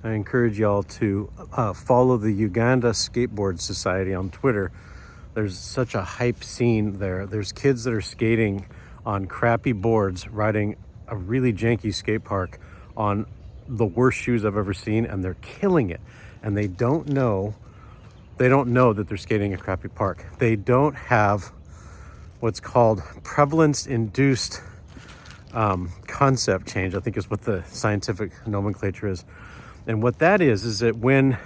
I encourage y'all to follow the Uganda Skateboard Society on Twitter. There's such a hype scene there. There's kids that are skating on crappy boards, riding a really janky skate park on the worst shoes I've ever seen, and they're killing it. And they don't know that they're skating a crappy park. They don't have what's called prevalence-induced concept change, I think is what the scientific nomenclature is. And what that is that when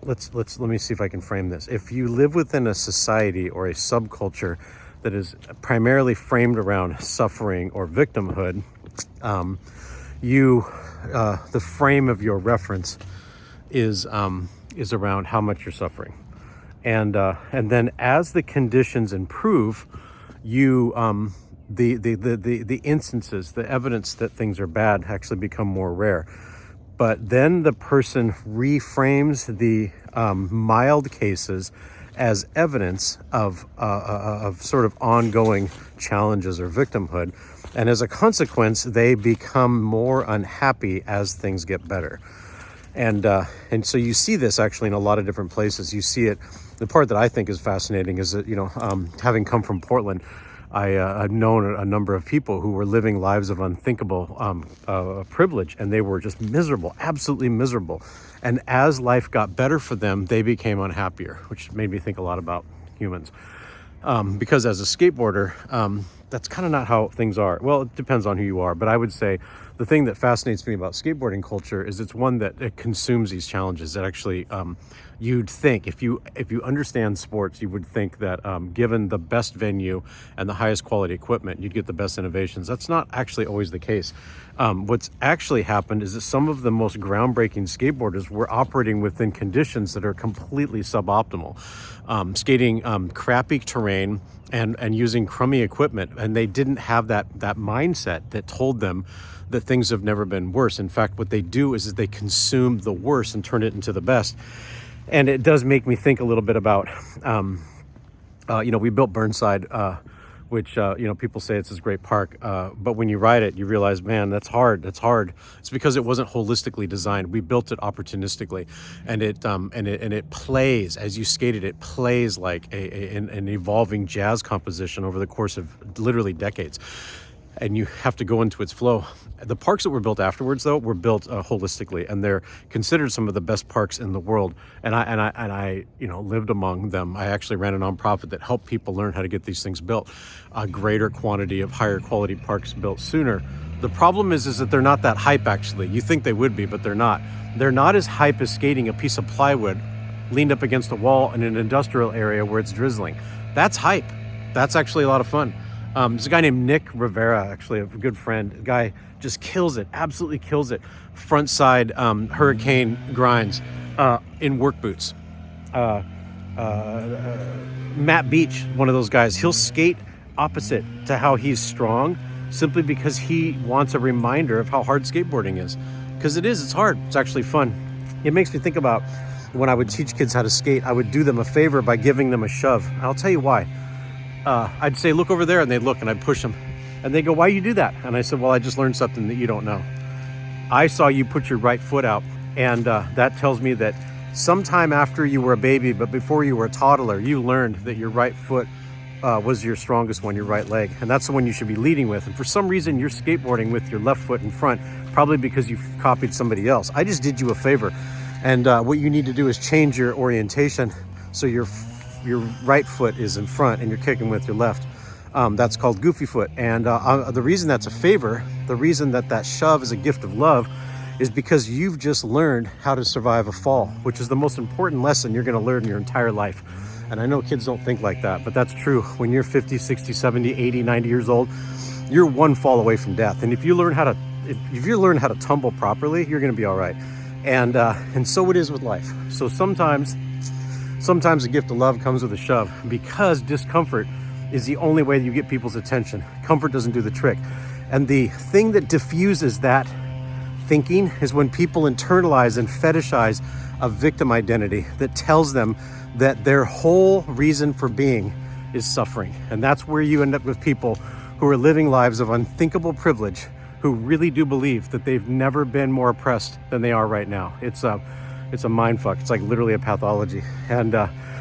let me see if I can frame this. If you live within a society or a subculture that is primarily framed around suffering or victimhood, the frame of your reference is around how much you're suffering, and then as the conditions improve, the instances, the evidence that things are bad actually become more rare. But then the person reframes the mild cases as evidence of sort of ongoing challenges or victimhood. And as a consequence, they become more unhappy as things get better. And so you see this actually in a lot of different places. You see it. The part that I think is fascinating is that, having come from Portland, I've known a number of people who were living lives of unthinkable privilege, and they were just miserable, absolutely miserable. And as life got better for them, they became unhappier, which made me think a lot about humans. Because as a skateboarder, that's kind of not how things are. Well, it depends on who you are, but I would say the thing that fascinates me about skateboarding culture is it's one that it consumes these challenges. That actually, you'd think if you understand sports, you would think that given the best venue and the highest quality equipment, you'd get the best innovations. That's not actually always the case. What's actually happened is that some of the most groundbreaking skateboarders were operating within conditions that are completely suboptimal, skating crappy terrain and using crummy equipment, and they didn't have that mindset that told them that things have never been worse. In fact, what they do is they consume the worst and turn it into the best. And it does make me think a little bit about, we built Burnside, which, people say it's this great park. But when you ride it, you realize, man, that's hard. It's because it wasn't holistically designed. We built it opportunistically, and it plays, as you skated, it plays like an evolving jazz composition over the course of literally decades. And you have to go into its flow. The parks that were built afterwards, though, were built holistically, and they're considered some of the best parks in the world. And I lived among them. I actually ran a nonprofit that helped people learn how to get these things built. A greater quantity of higher quality parks built sooner. The problem is that they're not that hype. Actually, you think they would be, but they're not. They're not as hype as skating a piece of plywood leaned up against a wall in an industrial area where it's drizzling. That's hype. That's actually a lot of fun. There's a guy named Nick Rivera, actually a good friend. The guy just kills it, absolutely kills it. Front side hurricane grinds in work boots. Matt Beach, one of those guys, he'll skate opposite to how he's strong simply because he wants a reminder of how hard skateboarding is. Because it's hard. It's actually fun. It makes me think about when I would teach kids how to skate, I would do them a favor by giving them a shove. I'll tell you why. I'd say, look over there, and they'd look, and I'd push them. And they go, why you do that? And I said, well, I just learned something that you don't know. I saw you put your right foot out, and that tells me that sometime after you were a baby, but before you were a toddler, you learned that your right foot was your strongest one, your right leg. And that's the one you should be leading with. And for some reason, you're skateboarding with your left foot in front, probably because you've copied somebody else. I just did you a favor. And what you need to do is change your orientation so your right foot is in front and you're kicking with your left. That's called goofy foot. And the reason that's a favor, the reason that shove is a gift of love, is because you've just learned how to survive a fall, which is the most important lesson you're going to learn in your entire life. And I know kids don't think like that, but that's true. When you're 50, 60, 70, 80, 90 years old, you're one fall away from death. And if you learn how to tumble properly, you're going to be all right. And so it is with life. So sometimes a gift of love comes with a shove, because discomfort is the only way that you get people's attention. Comfort doesn't do the trick. And the thing that diffuses that thinking is when people internalize and fetishize a victim identity that tells them that their whole reason for being is suffering. And that's where you end up with people who are living lives of unthinkable privilege, who really do believe that they've never been more oppressed than they are right now. It's a mind fuck. It's like literally a pathology. And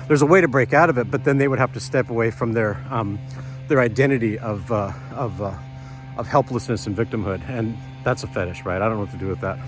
there's a way to break out of it, but then they would have to step away from their identity of helplessness and victimhood. And that's a fetish, right? I don't know what to do with that.